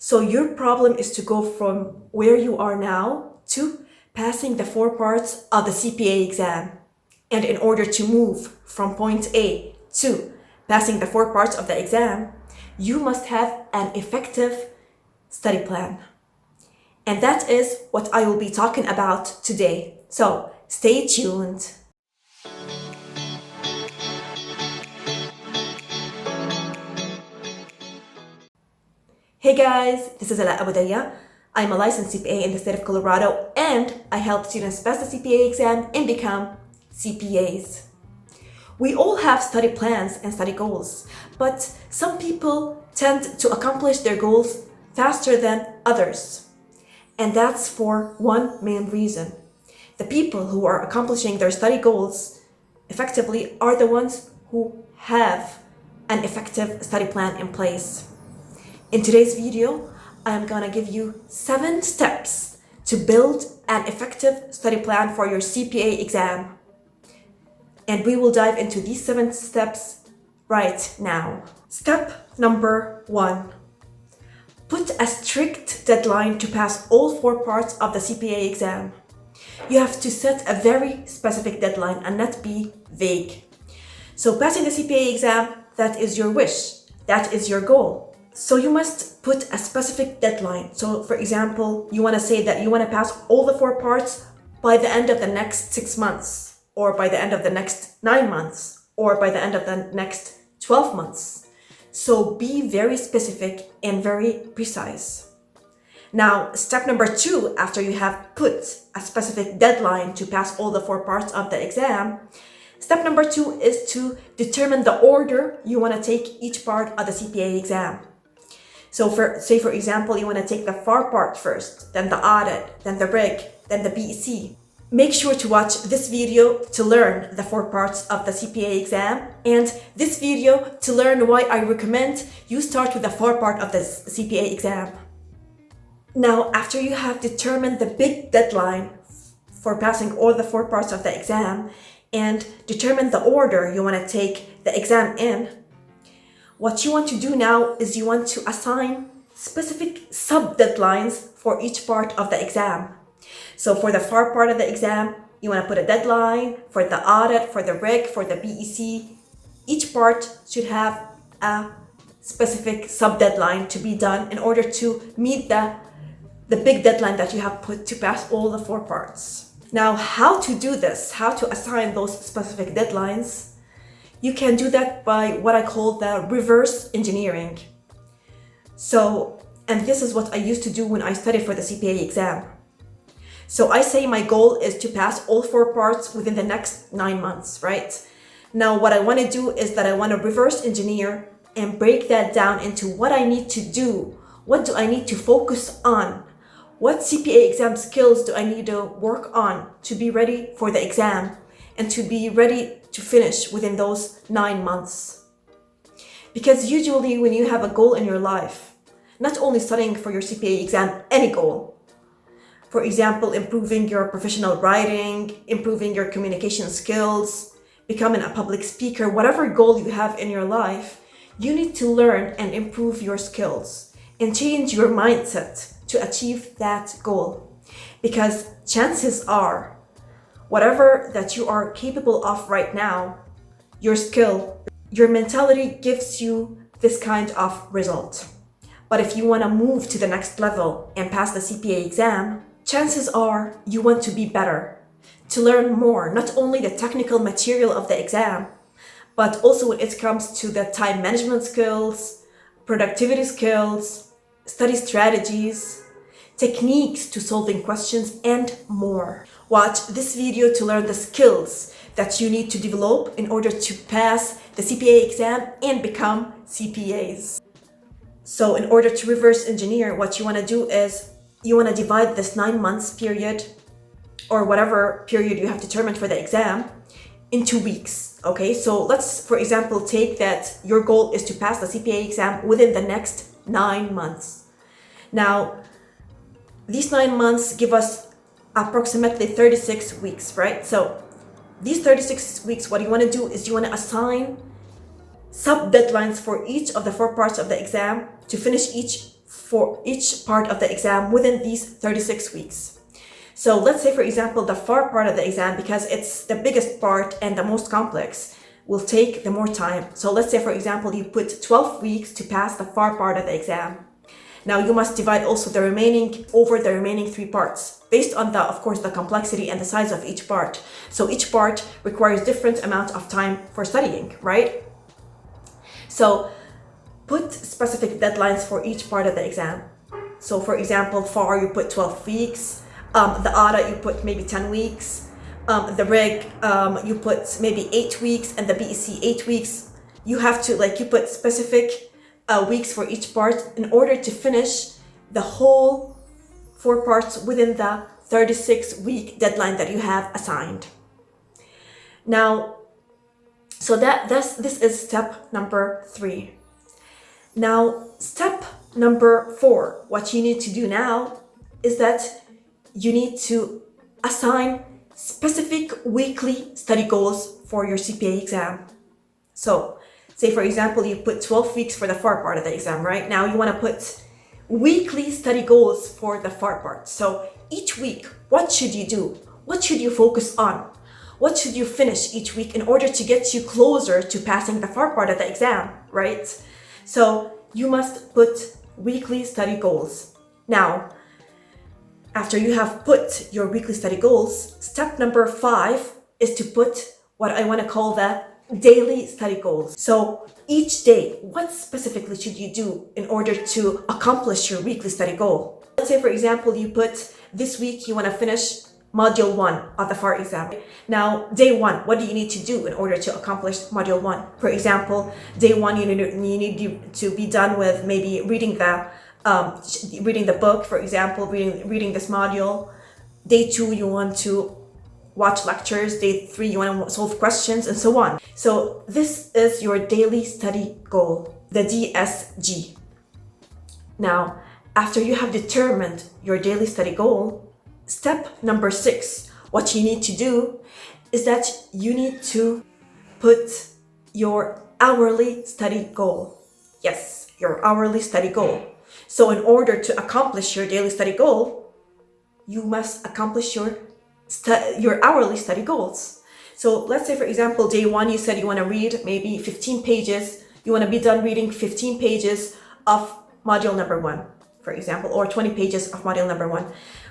So your problem is to go from where you are now to passing the 4 parts of the CPA exam. And in order to move from point A to passing the 4 parts of the exam, you must have an effective study plan. And that is what I will be talking about today. So stay tuned. Hey guys, this is Ala Abudaya. I'm a licensed CPA in the state of Colorado, and I help students pass the CPA exam and become CPAs. We all have study plans and study goals, but some people tend to accomplish their goals faster than others. And that's for one main reason. The people who are accomplishing their study goals effectively are the ones who have an effective study plan in place. In today's video, I'm gonna give you 7 steps to build an effective study plan for your CPA exam. And we will dive into these 7 steps right now. Step number 1. Put a strict deadline to pass all 4 parts of the CPA exam. You have to set a very specific deadline and not be vague. So passing the CPA exam, that is your wish, that is your goal. So you must put a specific deadline. So for example, you want to say that you want to pass all the 4 parts by the end of the next 6 months, or by the end of the next 9 months, or by the end of the next 12 months. So be very specific and very precise. Now, step number 2, after you have put a specific deadline to pass all the 4 parts of the exam, step number 2 is to determine the order you want to take each part of the CPA exam. So say for example, you want to take the FAR part first, then the audit, then the RIG, then the BEC. Make sure to watch this video to learn the 4 parts of the CPA exam, and this video to learn why I recommend you start with the FAR part of the CPA exam. Now, after you have determined the big deadline for passing all the 4 parts of the exam and determined the order you want to take the exam in, what you want to do now is you want to assign specific sub-deadlines for each part of the exam. So for the FAR part of the exam, you want to put a deadline. For the audit, for the RIG, for the BEC, each part should have a specific sub-deadline to be done in order to meet the big deadline that you have put to pass all the 4 parts. Now, how to do this, how to assign those specific deadlines? You can do that by what I call the reverse engineering. So, and this is what I used to do when I studied for the CPA exam. So I say my goal is to pass all 4 parts within the next 9 months, right? Now, what I want to do is that I want to reverse engineer and break that down into what I need to do. What do I need to focus on? What CPA exam skills do I need to work on to be ready for the exam and to be ready to finish within those 9 months? Because usually when you have a goal in your life, not only studying for your CPA exam, any goal, for example, improving your professional writing, improving your communication skills, becoming a public speaker, whatever goal you have in your life, you need to learn and improve your skills and change your mindset to achieve that goal. Because chances are, whatever that you are capable of right now, your skill, your mentality gives you this kind of result. But if you want to move to the next level and pass the CPA exam, chances are you want to be better, to learn more, not only the technical material of the exam, but also when it comes to the time management skills, productivity skills, study strategies, techniques to solving questions, and more. Watch this video to learn the skills that you need to develop in order to pass the CPA exam and become CPAs. So in order to reverse engineer, what you want to do is you want to divide this 9 months period, or whatever period you have determined for the exam, into weeks. Okay, so let's, for example, take that your goal is to pass the CPA exam within the next 9 months. Now, these 9 months give us approximately 36 weeks, right? So these 36 weeks, what you want to do is you want to assign sub-deadlines for each of the 4 parts of the exam to finish each for each part of the exam within these 36 weeks. So let's say, for example, the FAR part of the exam, because it's the biggest part and the most complex, will take the more time. So let's say, for example, you put 12 weeks to pass the FAR part of the exam. Now you must divide also the remaining over the remaining 3 parts based on the, of course, the complexity and the size of each part. So each part requires different amount of time for studying, right? So put specific deadlines for each part of the exam. So for example, FAR you put 12 weeks, the ADA you put maybe 10 weeks, the REG you put maybe 8 weeks, and the BEC 8 weeks. You have to, like, you put specific weeks for each part in order to finish the whole 4 parts within the 36-week deadline that you have assigned. Now, so this is step number 3. Now, step number 4, what you need to do now is that you need to assign specific weekly study goals for your CPA exam. So, say for example, you put 12 weeks for the FAR part of the exam, right? Now you want to put weekly study goals for the FAR part. So each week, what should you do? What should you focus on? What should you finish each week in order to get you closer to passing the FAR part of the exam, right? So you must put weekly study goals. Now, after you have put your weekly study goals, step number 5 is to put what I want to call the daily study goals. So each day, what specifically should you do in order to accomplish your weekly study goal? Let's say, for example, you put this week you want to finish module 1 of the FAR exam. Now, day 1, what do you need to do in order to accomplish module 1? For example, day 1, you need to be done with maybe reading the book, for example, reading this module. Day 2, you want to watch lectures. Day 3, you want to solve questions, and so on. So this is your daily study goal, the DSG. Now, after you have determined your daily study goal, step number 6, what you need to do is that you need to put your hourly study goal. Yes, your hourly study goal. So in order to accomplish your daily study goal, you must accomplish your hourly study goals. So let's say, for example, day 1, you said you want to read maybe 15 pages. You want to be done reading 15 pages of module number 1, for example, or 20 pages of module number 1.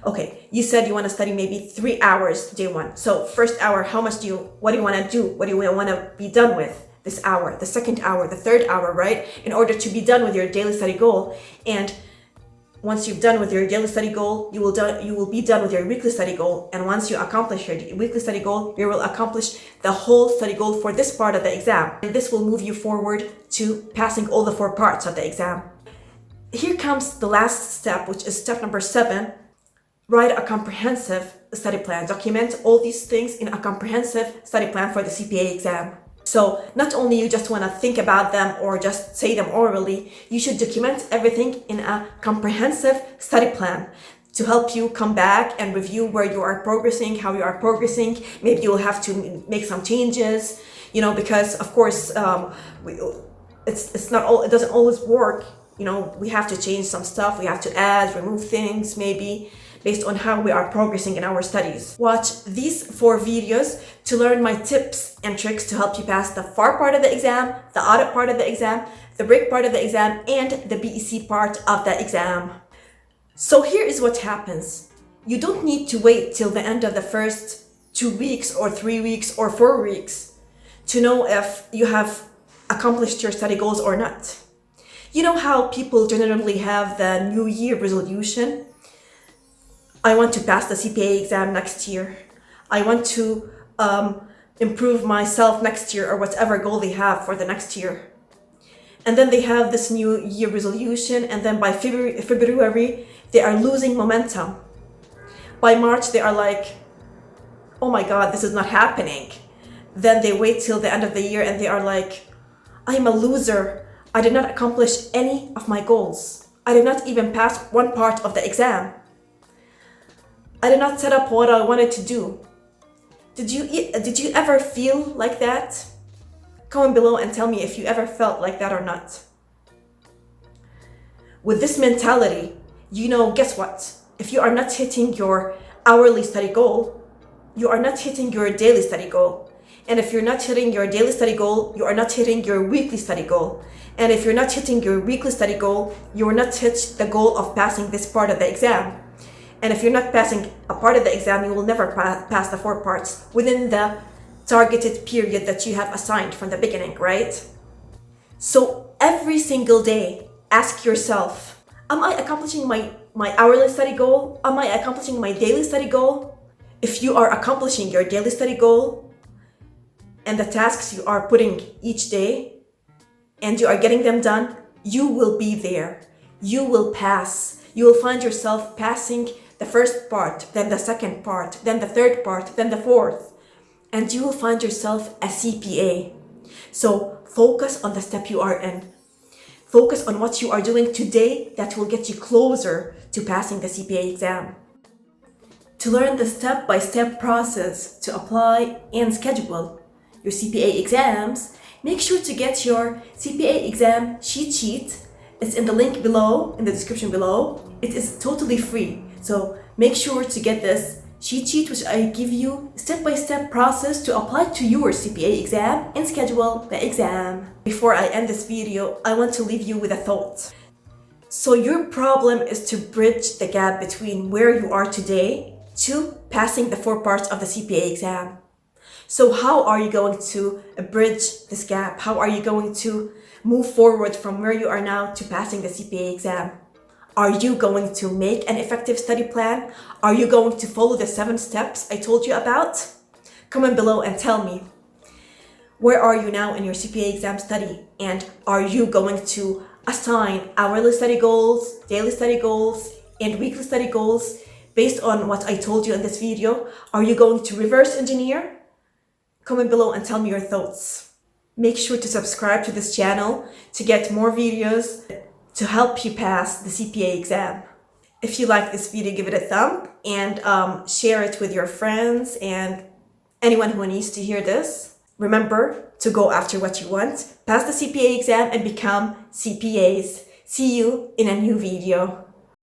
Okay, you said you want to study maybe 3 hours day 1. So first hour, what do you want to do? What do you want to be done with this hour, the second hour, the third hour, right? In order to be done with your daily study goal. And once you've done with your daily study goal, you will be done with your weekly study goal. And once you accomplish your weekly study goal, you will accomplish the whole study goal for this part of the exam. And this will move you forward to passing all the 4 parts of the exam. Here comes the last step, which is step number 7. Write a comprehensive study plan. Document all these things in a comprehensive study plan for the CPA exam. So not only you just want to think about them or just say them orally, you should document everything in a comprehensive study plan to help you come back and review where you are progressing, how you are progressing. Maybe you will have to make some changes, because of course it doesn't always work. We have to change some stuff. We have to add, remove things, maybe based on how we are progressing in our studies. Watch these 4 videos to learn my tips and tricks to help you pass the FAR part of the exam, the audit part of the exam, the RIG part of the exam, and the BEC part of the exam. So here is what happens. You don't need to wait till the end of the first 2 weeks or 3 weeks or 4 weeks to know if you have accomplished your study goals or not. You know how people generally have the New Year resolution? I want to pass the CPA exam next year. I want to improve myself next year, or whatever goal they have for the next year. And then they have this New Year resolution, and then by February, they are losing momentum. By March, they are like, oh my God, this is not happening. Then they wait till the end of the year and they are like, I am a loser. I did not accomplish any of my goals. I did not even pass 1 part of the exam. I did not set up what I wanted to do. Did you ever feel like that? Comment below and tell me if you ever felt like that or not. With this mentality, guess what? If you are not hitting your hourly study goal, you are not hitting your daily study goal. And if you're not hitting your daily study goal, you are not hitting your weekly study goal. And if you're not hitting your weekly study goal, you will not hit the goal of passing this part of the exam. And if you're not passing a part of the exam, you will never pass the 4 parts within the targeted period that you have assigned from the beginning, right? So every single day, ask yourself, am I accomplishing my hourly study goal? Am I accomplishing my daily study goal? If you are accomplishing your daily study goal and the tasks you are putting each day, and you are getting them done, you will be there. You will pass. You will find yourself passing the first part, then the second part, then the third part, then the fourth. And you will find yourself a CPA. So focus on the step you are in. Focus on what you are doing today that will get you closer to passing the CPA exam. To learn the step-by-step process to apply and schedule your CPA exams, make sure to get your CPA exam cheat sheet. It's in the link below, in the description below. It is totally free. So make sure to get this cheat sheet, which I give you step-by-step process to apply to your CPA exam and schedule the exam. Before I end this video, I want to leave you with a thought. So your problem is to bridge the gap between where you are today to passing the 4 parts of the CPA exam. So how are you going to bridge this gap? How are you going to move forward from where you are now to passing the CPA exam? Are you going to make an effective study plan? Are you going to follow the 7 steps I told you about? Comment below and tell me, where are you now in your CPA exam study? And are you going to assign hourly study goals, daily study goals, and weekly study goals based on what I told you in this video? Are you going to reverse engineer? Comment below and tell me your thoughts. Make sure to subscribe to this channel to get more videos to help you pass the CPA exam. If you like this video, give it a thumb and share it with your friends and anyone who needs to hear this. Remember to go after what you want, pass the CPA exam and become CPAs. See you in a new video.